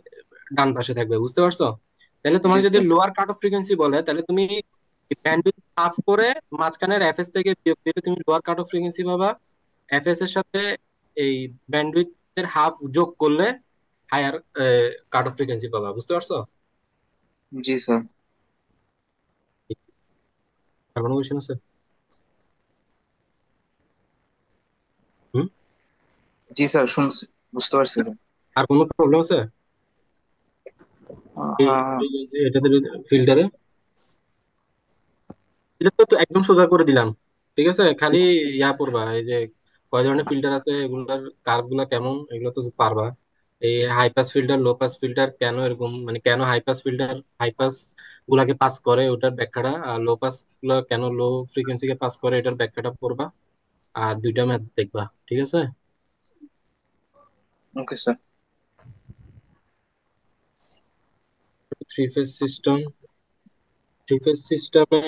S1: ডান পাশে থাকবে, বুঝতে পারছো? তাহলে
S5: জি
S1: তোমাকে যদি
S5: স্যার।
S1: লোয়ার কাট অফ ফ্রিকোয়েন্সি বলে, তাহলে তুমি ব্যান্ডউইথ হাফ করে মাঝখানের এফএস থেকে বিয়োগ দিলে তুমি লোয়ার কাট অফ ফ্রিকোয়েন্সি পাবা। এফএস এর সাথে এই ব্যান্ডউইথ এর হাফ যোগ করলে হায়ার কাট অফ ফ্রিকোয়েন্সি পাবা, বুঝতে পারছো?
S5: জি স্যার।
S1: আর কোনো কোয়েশ্চেন আছে? হুম?
S5: জি স্যার শুনছি, বুঝতে পারছি স্যার।
S1: আর কোনো প্রবলেম আছে এই
S5: আহ,
S1: এটাতে, ফিল্টারে? এটা তো একদম সোজা করে দিলাম, ঠিক আছে? খালি ইয়া করবা, এই যে কয় ধরনের ফিল্টার আছে, এগুলার কার্ভ গুলা কেমন, এগুলো তো পারবা। এই high pass filter, low pass filter কেন এরকম, মানে কেন high pass filter high pass গুলাকে পাস করে ওটার ব্যাখ্যাটা, আর লো পাস গুলা কেন লো ফ্রিকোয়েন্সি কে পাস করে এটার ব্যাখ্যাটা পড়বা। আর দুইটা ম্যাথ দেখবা, ঠিক আছে?
S5: Okay sir.
S1: Three phase system, three phase সিস্টেমে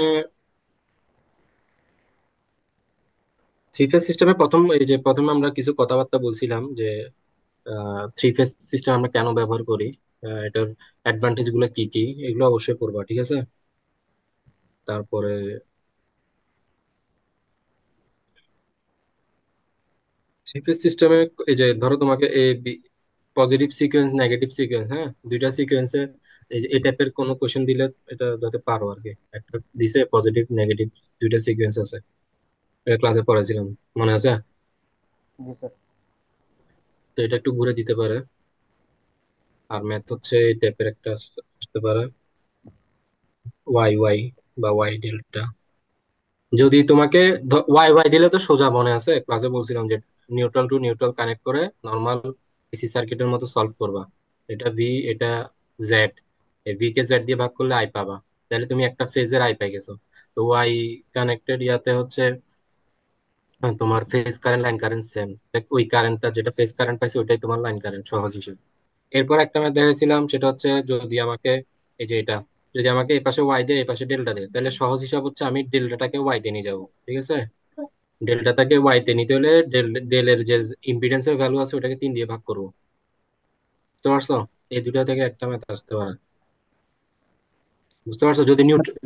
S1: থ্রি ফেজ সিস্টেমে প্রথম এই যে প্রথমে আমরা কিছু কথাবার্তা বলছিলাম যে থ্রি ফেজ সিস্টেম আমরা কেন ব্যবহার করি, এটার অ্যাডভান্টেজ গুলো কি কি, এগুলো অবশ্যই পড়বা, ঠিক আছে? তারপরে থ্রি ফেজ সিস্টেমে এই যে ধরো তোমাকে এ পজিটিভ সিকোয়েন্স, নেগেটিভ সিকোয়েন্স, হ্যাঁ, দুইটা সিকোয়েন্সে এই যে এই টাইপের কোনো কোশ্চেন দিলে এটা যাতে পারো আর কি। একটা দিছে পজিটিভ নেগেটিভ, দুইটা সিকোয়েন্স আছে, এটা ক্লাসে পড়াছিলাম, মনে আছে?
S2: জি স্যার।
S1: তো এটা একটু ঘুরে দিতে পারে। আর ম্যাথ হচ্ছে এই টাইপের একটা আসতে পারে, ওয়াই ওয়াই বা ওয়াই ডেল্টা। যদি তোমাকে ওয়াই ওয়াই দিলে তো সোজা, মনে আছে ক্লাসে বলছিলাম যে নিউট্রাল টু নিউট্রাল কানেক্ট করে নর্মাল এসি সার্কিটের মতো সলভ করবা। এটা ভি, এটা জেড, এই ভি কে জেড দিয়ে ভাগ করলে আই পাবা, তাহলে তুমি একটা ফেজের আই পাই গেছো। তো ওয়াই কানেক্টেড ইয়াতে হচ্ছে তোমার phase current line current same, ওই কারেন্টটা যেটা ফেজ কারেন্ট পাইছে ওইটাই তোমার লাইন কারেন্ট, সহজ হিসেবে। এরপর একটা ম্যাথ দেখেছিলাম, সেটা হচ্ছে যদি আমাকে এই যে এটা, যদি আমাকে এই পাশে ওয়াই দিয়ে এই পাশে ডেল্টা দেয়, তাহলে সহজ হিসাব হচ্ছে আমি ডেল্টাটাকে ওয়াই দিয়ে নিয়ে যাবো, ঠিক আছে? ডেল্টাটাকে ওয়াই তে নিতে হলে ডেলের যে ইম্পিডেন্সের ভ্যালু আছে ওটাকে 3 দিয়ে ভাগ করবো। বুঝতে পারছো? এই দুটা থেকে একটা ম্যাথ আসতে পারে। বুঝতে পারছো? যদি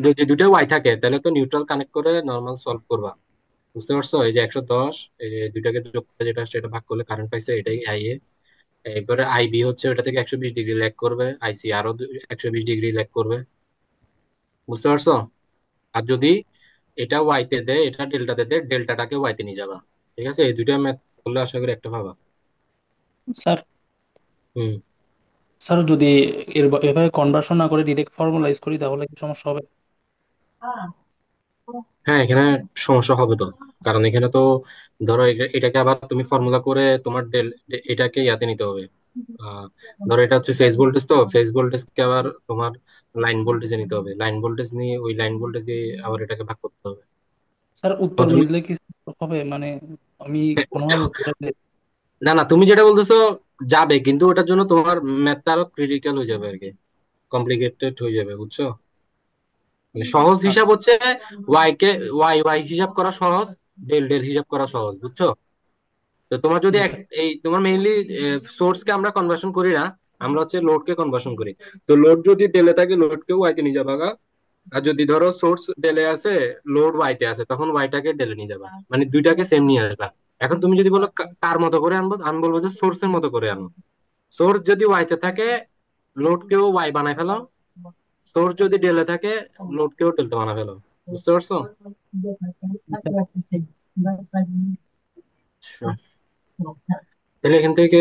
S1: যদি দুটো ওয়াই থাকে তাহলে তো নিউট্রাল কানেক্ট করে নর্মাল সলভ করবা। বুঝতে পারছো? এই যে 110, এই যে দুইটাকে যোগ করে যেটা আসছে এটা ভাগ করলে কারেন্ট পাইছে, এটাই আই এ। এরপরে আইবি হচ্ছে ওটা থেকে 120 ডিগ্রি ল্যাগ করবে, আইসি আরো 120 ডিগ্রি ল্যাগ করবে। বুঝতে পারছো? আর যদি এটা ওয়াইতে দেয়, এটা ডেল্টাতে দেয়, ডেল্টাটাকে ওয়াইতে নিয়ে যাবা। ঠিক আছে? এই দুইটা ম্যাথ করলে আশা করি একটা পাবা।
S9: স্যার
S1: হুম।
S9: স্যার যদি এভাবে কনভার্সন না করে ডিরেক্ট ফর্মুলাইজ করি তাহলে কি সমস্যা হবে?
S1: হ্যাঁ, এখানে সমস্যা হবে তো, কারণ এখানে তো ধরো এটাকে আবার তুমি ফর্মুলা করে তোমার এটাকে ইয়াতে নিতে হবে। আহ ধরো এটা হচ্ছে ফেজ ভোল্টেজ, তো ফেজ ভোল্টেজকে আবার তোমার লাইন ভোল্টেজে নিতে হবে, লাইন ভোল্টেজ নিয়ে ওই লাইন ভোল্টেজ দিয়ে আবার এটাকে ভাগ করতে হবে।
S9: স্যার
S1: তো
S9: উত্তর
S1: তুমি
S9: মিললে কি হবে মানে আমি কোনোভাবে উত্তর
S1: না না, তুমি যেটা বলতেছো যাবে, কিন্তু ওটার জন্য তোমার ম্যাথটা আরো ক্রিটিক্যাল হয়ে যাবে আর কি, কমপ্লিকেটেড হয়ে যাবে। বুঝছো? মানে সহজ হিসাব হচ্ছে ওয়াই কে ওয়াই ওয়াই হিসাব করা সহজ, ডেল ডেল হিসাব করা সহজ। বুঝছো? তো তোমার যদি
S9: জি স্যার।
S1: এই তোমার মেইনলি সোর্স কে আমরা কনভার্সন করি না, আমরা হচ্ছে লোড কে কনভার্সন করি। তো লোড যদি ডেলে থাকে লোড কে ওয়াইতে নিয়ে যাবা গা। আর যদি ধরো সোর্স ডেলে আছে, লোড ওয়াইতে আছে, তখন ওয়াইটাকে ডেলে নিয়ে যাবা, মানে দুইটাকে সেম নিয়ে আসবা। এখন তুমি যদি বলো কার মতো করে আনবো, আমি বলবো যে সোর্সের মতো করে আনো। সোর্স যদি ওয়াইতে থাকে লোড কেও ওয়াই বানায় ফেলো, সোর্স যদি ডেলে থাকে লোড কেও ডেল্টা বানায় ফেলো। বুঝতে পারছো? তাহলে এখান থেকে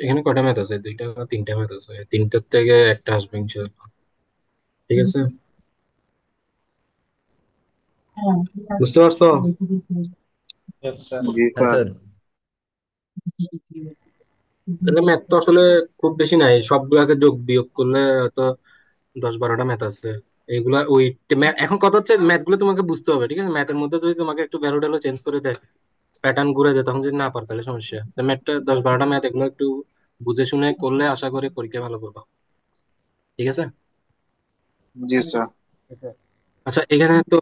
S1: এখানে কয়টা ম্যাথ আছে? দুইটা না তিনটা ম্যাথ আছে, তিনটার থেকে একটা আসবে ইনশাআল্লাহ। ঠিক আছে? বুঝতে পারছো?
S8: Yes, sir.
S6: জি
S3: হ্যাঁ
S6: স্যার।
S3: স্যার।
S1: তাহলে ম্যাথ তো আসলে খুব বেশি নাই, সবগুলাকে যোগ বিয়োগ করলে হয়তো 10-12টা ম্যাথ আছে। এইগুলা ওই এখন কথা হচ্ছে ম্যাথ গুলো তোমাকে বুঝতে হবে। ঠিক আছে? ম্যাথের মধ্যে যদি তোমাকে একটু ভ্যালু ট্যালু চেঞ্জ করে দেয়, প্যাটার্ন ঘুরে দেয়, তখন যদি না পার তাহলে সমস্যা। তো ম্যাথটা 10-12টা ম্যাথ এগুলো একটু বুঝে শুনে করলে আশা করি পরীক্ষা ভালো করবা। ঠিক আছে?
S5: জি স্যার।
S1: আচ্ছা, এখানে তো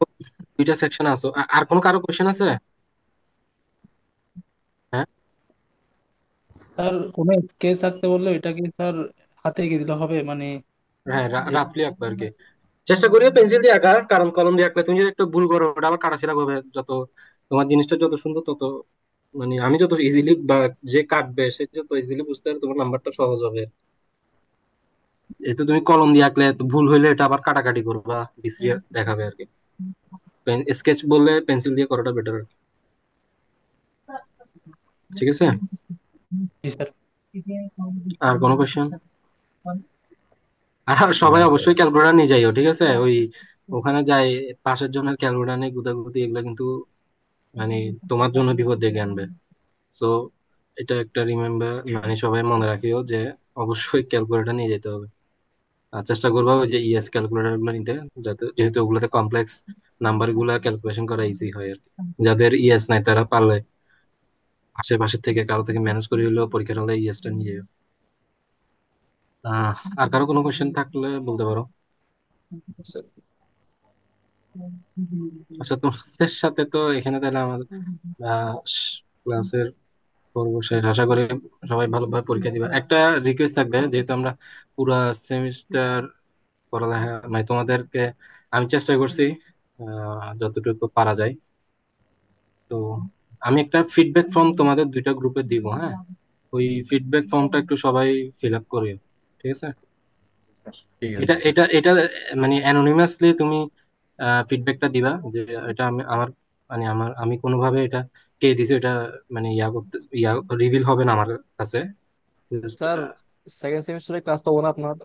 S1: দুইটা সেকশন আছে, আর কোনো কারো কোশ্চেন আছে? হ্যাঁ,
S9: স্যার কোনো স্কেচ থাকতে বললে এটা কি স্যার হাতে এঁকে দিলে হবে মানে
S1: হ্যাঁ,
S9: যে
S1: রাফলি আঁকবা আর কি। চেষ্টা করিও পেন্সিল দিয়ে আঁকার, কারণ কলম দিয়ে আঁকলে তুমি যদি একটু ভুল করো ওটা আবার কাটাছেঁড়া হবে। যত তোমার জিনিসটা যত সুন্দর তত, মানে আমি যত ইজিলি বা যে কাটবে সে যত ইজিলি বুঝতে পারে তোমার নাম্বারটা সহজ হবে। যেহেতু তুমি কলম দিয়ে আঁকলে তো ভুল হইলে এটা আবার কাটাকাটি করবা, বিশ্রী দেখাবে আর কি। স্কেচ বললে পেন্সিল দিয়ে করাটা বেটার আর কি। ঠিক আছে?
S9: জি স্যার।
S1: আর কোনো কোশ্চেন? আর সবাই
S3: না স্যার।
S1: অবশ্যই ক্যালকুলেটর নিয়ে যাইও। ঠিক আছে? ওই ওখানে যাই পাশের জনের ক্যালকুলেটর নিয়ে গুতাগুতি এগুলো কিন্তু মানে তোমার জন্য বিপদ ডেকে আনবে। সো এটা একটা রিমেম্বার, মানে সবাই মনে রাখিও যে অবশ্যই ক্যালকুলেটর নিয়ে যেতে হবে। আর চেষ্টা করবো ওই যে ইএস ক্যালকুলেটর গুলো নিতে, যাতে যেহেতু ওগুলোতে কমপ্লেক্স নাম্বার গুলা ক্যালকুলেশন করা ইজি হয় আর কি। যাদের ইএস নাই তারা পারলে আশেপাশের থেকে কারো থেকে ম্যানেজ করে হলেও পরীক্ষার হলে ইএসটা নিয়ে যাবে। আর কারো কোনো কোশ্চেন থাকলে বলতে পারো।
S3: স্যার
S1: আচ্ছা, তোমাদের সাথে তো এখানে তাহলে আমাদের ক্লাসের পর্ব শেষ। আশা করি সবাই ভালোভাবে পরীক্ষা দিবা। একটা রিকোয়েস্ট থাকবে, যেহেতু আমরা পুরা সেমিস্টার পড়ালেখা মানে তোমাদেরকে আমি চেষ্টা করছি যতটুকু পারা যায়। তো আমি একটা ফিডব্যাক ফর্ম তোমাদের দুইটা গ্রুপে দিব, হ্যাঁ? ওই ফিডব্যাক ফর্মটা একটু সবাই ফিল আপ করিও। ঠিক আছে?
S3: ঠিক
S1: এটা
S3: আছে স্যার।
S1: এটা এটা মানে অ্যানোনিমাসলি তুমি ফিডব্যাকটা দিবা যে এটা আমি আমার মানে আমি কোনোভাবে এটা কে দিছে এটা মানে ইয়া রিভিল হবে না আমার কাছে। জাস্ট
S4: স্যার সেকেন্ড সেমিস্টারে ক্লাস পাবো না আপনার?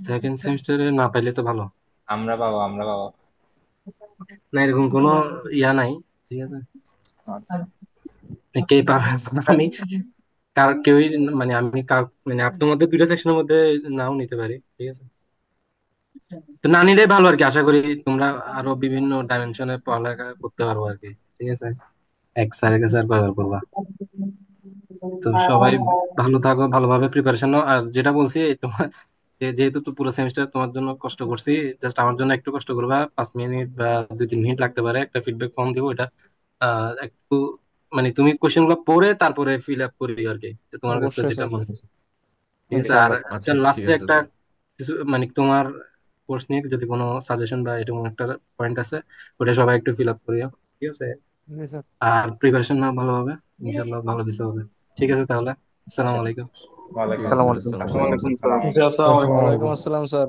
S1: সেকেন্ড সেমিস্টারে না পাইলে তো ভালো।
S6: আমরা বাবা।
S1: না, এরকম কোনো ইয়া নাই। ঠিক আছে?
S6: আচ্ছা।
S1: কে পাবে না, আমি কার কেউই মানে আমি কার মানে আপনার মধ্যে দুইটা সেকশনের মধ্যে নাও নিতে পারি। ঠিক আছে? তো না নিলেই ভালো আর কি। আশা করি তোমরা আরো বিভিন্ন ডাইমেনশনে পড়ালেখা করতে পারবো আর কি। ঠিক আছে? এক স্যারের কাছে আর কয়বার করবা। তো সবাই ভালো থাকো, ভালোভাবে প্রিপারেশন নাও। আর যেটা বলছি তোমার যেহেতু তো পুরো সেমিস্টার তোমার জন্য কষ্ট করছি, জাস্ট আমার জন্য একটু কষ্ট করবা। 5 মিনিট বা 2-3 মিনিট লাগতে পারে, একটা ফিডব্যাক ফর্ম দিব, এটা একটু মানে তুমি কোশ্চেন গুলো পড়ে তারপরে ফিল আপ করি আর কি, তো তোমার কাছে
S4: অবশ্যই
S1: যেটা
S4: স্যার।
S1: মনে হচ্ছে। ঠিক আছে। আর
S2: ইনশাআল্লাহ।
S3: আচ্ছা ঠিক
S1: লাস্টে
S3: আছে
S1: একটা
S3: স্যার।
S1: কিছু মানে তোমার কোর্স নিয়ে যদি কোনো সাজেশন বা এরকম একটা পয়েন্ট আছে, ওটা সবাই একটু ফিল আপ করিও। ঠিক আছে।
S4: জি স্যার।
S1: আর প্রিপারেশন নাও ভালোভাবে, ইনশাল্লাহ ভালো কিছু হবে। ঠিক আছে তাহলে, আসসালামু আলাইকুম।
S3: ঠিক আছে
S2: আসসালামু
S3: স্যার,
S2: আলাইকুম
S3: আসসালামু
S2: স্যার।
S3: আলাইকুম স্যার।
S9: আসসালামু আলাইকুম।
S4: ওয়ালাইকুম আসসালাম স্যার।